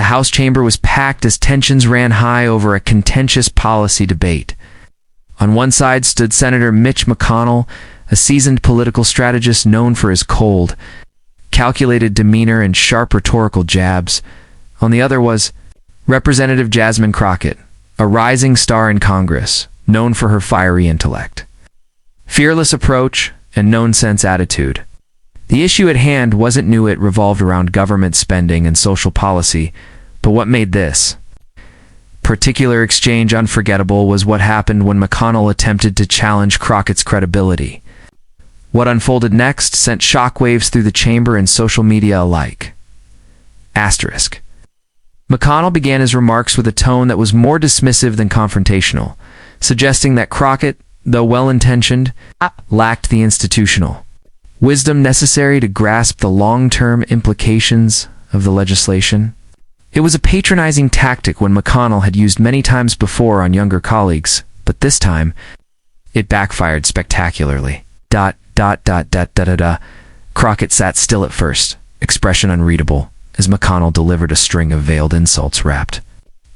The House chamber was packed as tensions ran high over a contentious policy debate. On one side stood Senator Mitch McConnell, a seasoned political strategist known for his cold, calculated demeanor and sharp rhetorical jabs. On the other was Representative Jasmine Crockett, a rising star in Congress, known for her fiery intellect, fearless approach, and no-nonsense attitude. The issue at hand wasn't new. It revolved around government spending and social policy, but what made this particular exchange unforgettable was what happened when McConnell attempted to challenge Crockett's credibility. What unfolded next sent shockwaves through the chamber and social media alike. Asterisk. McConnell began his remarks with a tone that was more dismissive than confrontational, suggesting that Crockett, though well-intentioned, lacked the institutional wisdom necessary to grasp the long-term implications of the legislation. It was a patronizing tactic when McConnell had used many times before on younger colleagues, but this time, it backfired spectacularly. Crockett sat still at first, expression unreadable, as McConnell delivered a string of veiled insults wrapped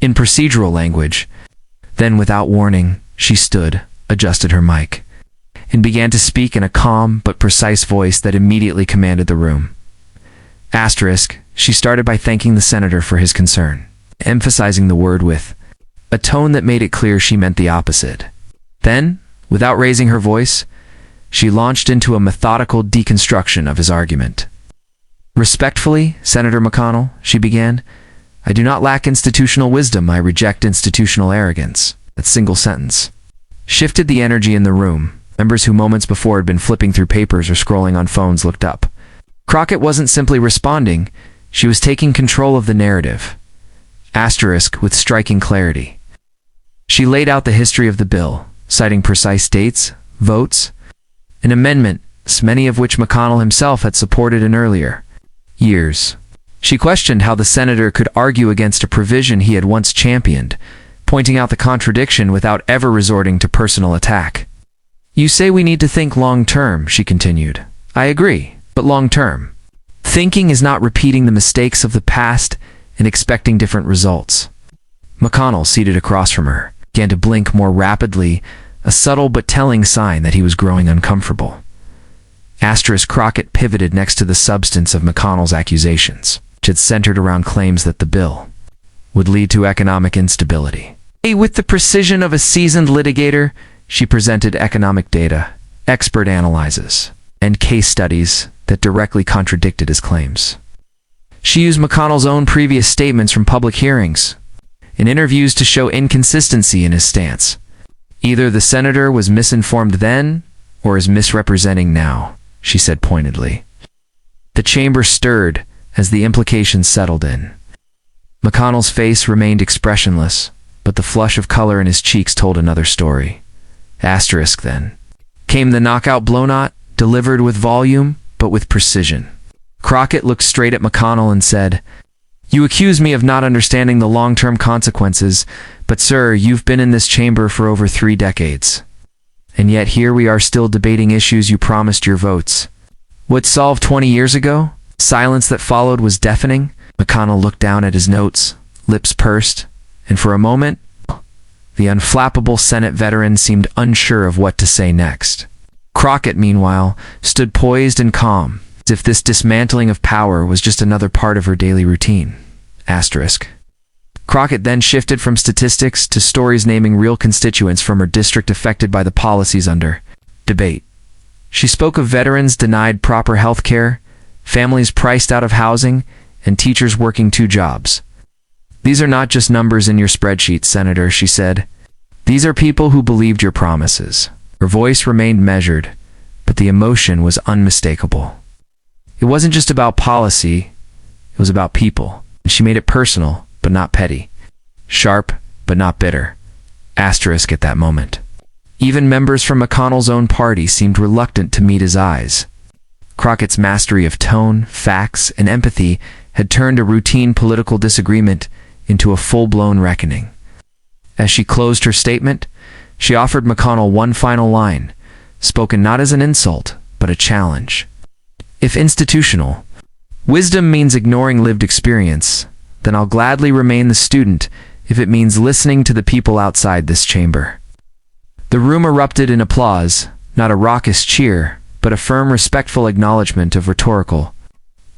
in procedural language. Then, without warning, she stood, adjusted her mic, and began to speak in a calm but precise voice that immediately commanded the room. Asterisk, she started by thanking the senator for his concern, emphasizing the word with a tone that made it clear she meant the opposite. Then, without raising her voice, she launched into a methodical deconstruction of his argument. Respectfully, Senator McConnell, she began, I do not lack institutional wisdom. I reject institutional arrogance. That single sentence shifted the energy in the room. Members who moments before had been flipping through papers or scrolling on phones looked up. Crockett wasn't simply responding, she was taking control of the narrative. Asterisk, with striking clarity. She laid out the history of the bill, citing precise dates, votes, and amendments, many of which McConnell himself had supported in earlier years. She questioned how the senator could argue against a provision he had once championed, pointing out the contradiction without ever resorting to personal attack. You say we need to think long-term, she continued. I agree, but long-term. Thinking is not repeating the mistakes of the past and expecting different results. McConnell, seated across from her, began to blink more rapidly, a subtle but telling sign that he was growing uncomfortable. Asterisk. Crockett pivoted next to the substance of McConnell's accusations, which had centered around claims that the bill would lead to economic instability. With the precision of a seasoned litigator, she presented economic data, expert analyses, and case studies that directly contradicted his claims. She used McConnell's own previous statements from public hearings and interviews to show inconsistency in his stance. Either the senator was misinformed then or is misrepresenting now, she said pointedly. The chamber stirred as the implications settled in. McConnell's face remained expressionless, but the flush of color in his cheeks told another story. Asterisk. Then came the knockout blow-not, delivered with volume, but with precision. Crockett looked straight at McConnell and said, You accuse me of not understanding the long-term consequences, but sir, you've been in this chamber for over 3 decades. And yet here we are still debating issues you promised your votes. What solved 20 years ago? Silence that followed was deafening. McConnell looked down at his notes, lips pursed, and for a moment, the unflappable Senate veteran seemed unsure of what to say next. Crockett, meanwhile, stood poised and calm, as if this dismantling of power was just another part of her daily routine. Asterisk. Crockett then shifted from statistics to stories naming real constituents from her district affected by the policies under debate. She spoke of veterans denied proper health care, families priced out of housing, and teachers working 2 jobs. These are not just numbers in your spreadsheet, Senator, she said. These are people who believed your promises. Her voice remained measured, but the emotion was unmistakable. It wasn't just about policy, it was about people. And she made it personal, but not petty. Sharp, but not bitter. Asterisk at that moment. Even members from McConnell's own party seemed reluctant to meet his eyes. Crockett's mastery of tone, facts, and empathy had turned a routine political disagreement into a full-blown reckoning. As she closed her statement, she offered McConnell one final line, spoken not as an insult, but a challenge. If institutional wisdom means ignoring lived experience, then I'll gladly remain the student if it means listening to the people outside this chamber." The room erupted in applause, not a raucous cheer, but a firm, respectful acknowledgement of rhetorical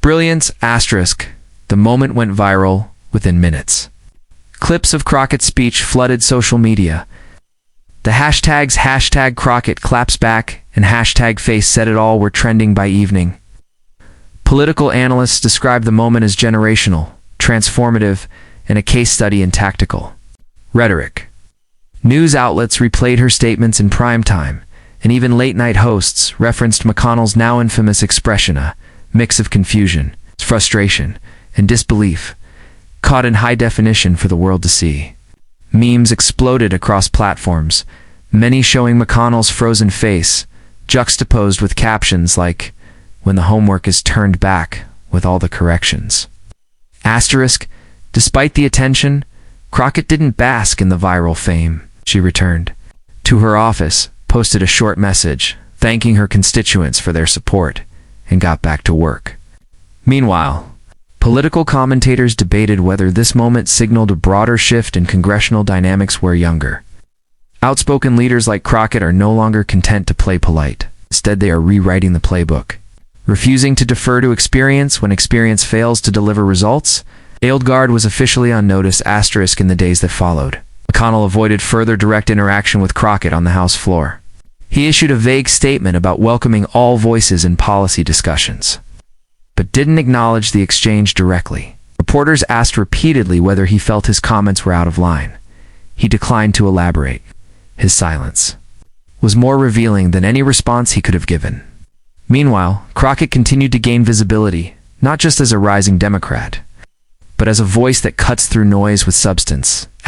brilliance. The moment went viral within minutes. Clips of Crockett's speech flooded social media. The hashtags #Crockett claps back and #face said it all were trending by evening. Political analysts described the moment as generational, transformative, and a case study in tactical rhetoric. News outlets replayed her statements in prime time, and even late-night hosts referenced McConnell's now infamous expression, a mix of confusion, frustration, and disbelief, caught in high definition for the world to see. Memes exploded across platforms, many showing McConnell's frozen face, juxtaposed with captions like, "When the homework is turned back with all the corrections." Despite the attention, Crockett didn't bask in the viral fame. She returned to her office, posted a short message, thanking her constituents for their support, and got back to work. Meanwhile, political commentators debated whether this moment signaled a broader shift in congressional dynamics where younger, outspoken leaders like Crockett are no longer content to play polite. Instead, they are rewriting the playbook. Refusing to defer to experience when experience fails to deliver results, the old guard was officially on notice * in the days that followed. McConnell avoided further direct interaction with Crockett on the House floor. He issued a vague statement about welcoming all voices in policy discussions, but didn't acknowledge the exchange directly. Reporters asked repeatedly whether he felt his comments were out of line. He declined to elaborate. His silence was more revealing than any response he could have given. Meanwhile, Crockett continued to gain visibility, not just as a rising Democrat, but as a voice that cuts through noise with substance, *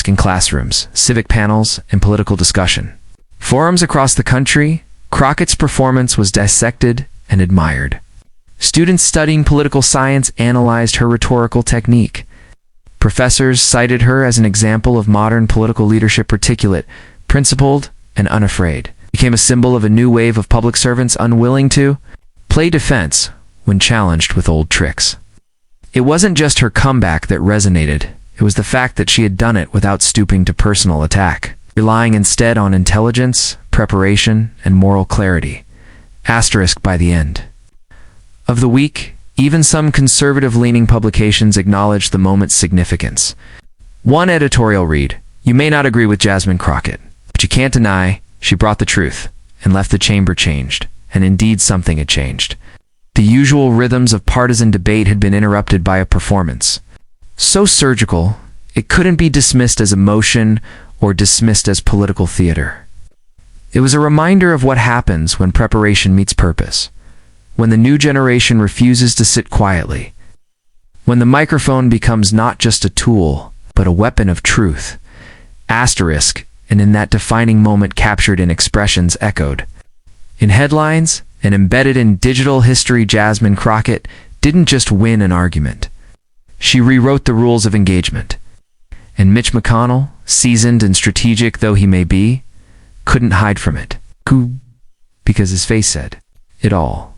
in classrooms, civic panels, and political discussion. Forums across the country, Crockett's performance was dissected and admired. Students studying political science analyzed her rhetorical technique. Professors cited her as an example of modern political leadership, articulate, principled, and unafraid. Became a symbol of a new wave of public servants unwilling to play defense when challenged with old tricks. It wasn't just her comeback that resonated, it was the fact that she had done it without stooping to personal attack, relying instead on intelligence, preparation, and moral clarity. * By the end of the week, even some conservative-leaning publications acknowledged the moment's significance. One editorial read, "You may not agree with Jasmine Crockett, but you can't deny she brought the truth and left the chamber changed." And indeed something had changed. The usual rhythms of partisan debate had been interrupted by a performance so surgical, it couldn't be dismissed as emotion or dismissed as political theater. It was a reminder of what happens when preparation meets purpose, when the new generation refuses to sit quietly, when the microphone becomes not just a tool, but a weapon of truth. * And in that defining moment captured in expressions echoed in headlines and embedded in digital history, Jasmine Crockett didn't just win an argument. She rewrote the rules of engagement. And Mitch McConnell, seasoned and strategic though he may be, couldn't hide from it. Because his face said it all.